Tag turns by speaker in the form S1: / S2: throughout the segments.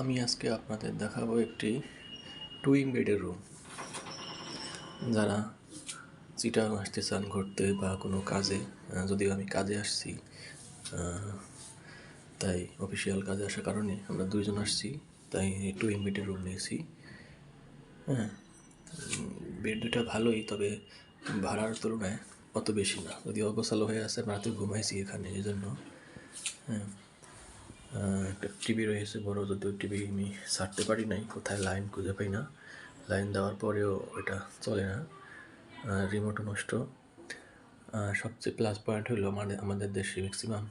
S1: আমি আজকে আপনাদের দেখাবো একটি টুইং বেডের রুম। যারা চিটাগাং আসতে চান ঘুরতে বা কোনো কাজে, যদিও আমি কাজে আসছি, তাই অফিসিয়াল কাজে আসার কারণে আমরা দুইজন আসছি, তাই টুইং বেডের রুম নিয়েছি। হ্যাঁ, বেড দুটা ভালোই, তবে ভাড়ার তুলনায় অত বেশি না। যদি অগোছালো হয়ে আছে, রাতে ঘুমাইছি এখানে, এই জন্য। হ্যাঁ, একটা টিভি রয়েছে বড়, যদিও টিভি আমি ছাড়তে পারি নাই, কোথায় লাইন খুঁজে পাই না। লাইন দেওয়ার পরেও ওটা চলে না, রিমোটও নষ্ট। সবচেয়ে প্লাস পয়েন্ট হলো আমাদের দেশে ম্যাক্সিমাম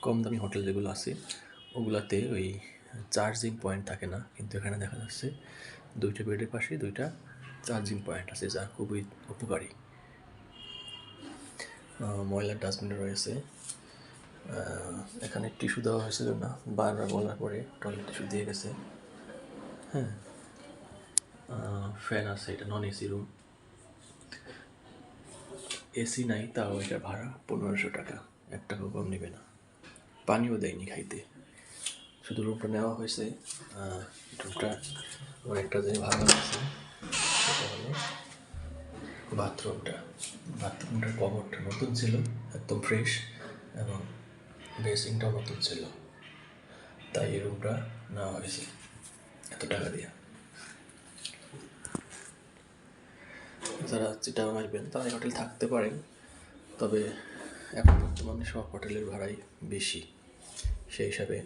S1: কম দামি হোটেল যেগুলো আছে ওগুলাতে ওই চার্জিং পয়েন্ট থাকে না, কিন্তু এখানে দেখা যাচ্ছে দুইটা বেডের পাশে দুইটা চার্জিং পয়েন্ট আছে, যা খুবই উপকারী। ময়লার ডাস্টবিন রয়েছে। এখানে টিস্যু দেওয়া হয়েছিল না, বারবার বলার পরে টয়লেট টিস্যু দিয়ে গেছে। হ্যাঁ, ফ্যান আছে, এটা নন এসি রুম। এসি নাই, তাও এটা ভাড়া 1500 টাকা, 1 টাকাও কম নেবে না। পানিও দেয়নি খাইতে, শুধু রুমটা নেওয়া হয়েছে। রুমটা আমার একটা জিনিস ভালো লাগছে, সেটা হলো বাথরুমটার কভারটা নতুন ছিল, একদম ফ্রেশ, এবং বেসিংটাও নতুন ছিল, তাই এই রুমটা নেওয়া হয়েছে এত টাকা দিয়ে। যারা চিটাগাং আসবেন তারা এই হোটেল থাকতে পারেন, তবে এখন বর্তমানে সব হোটেলের ভাড়াই বেশি, সেই হিসাবে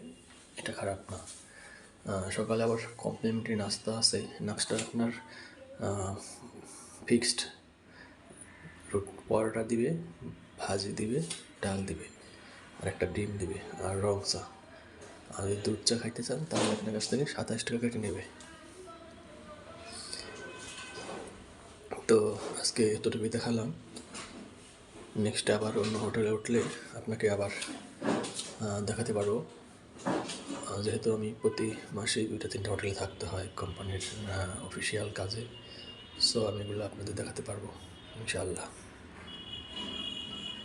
S1: এটা খারাপ না। সকালে আবার কমপ্লিমেন্টারি নাস্তা আছে। নাস্তা আপনার ফিক্সড পরোটা দিবে, ভাজি দিবে, ডাল দিবে, আর একটা ডিম দিবে, আর রং চা। আর যদি দুধ চা খাইতে চান তাহলে আপনার কাছ থেকে 27 টাকা কেটে নেবে। তো আজকে এতটুকুই দেখালাম। নেক্সট আবার অন্য হোটেলে উঠলে আপনাকে আবার দেখাতে পারবো, যেহেতু আমি প্রতি মাসে 2-3টা হোটেলে থাকতে হয় কোম্পানির অফিসিয়াল কাজে। সো আমি এগুলো আপনাদের দেখাতে পারবো ইনশাআল্লাহ।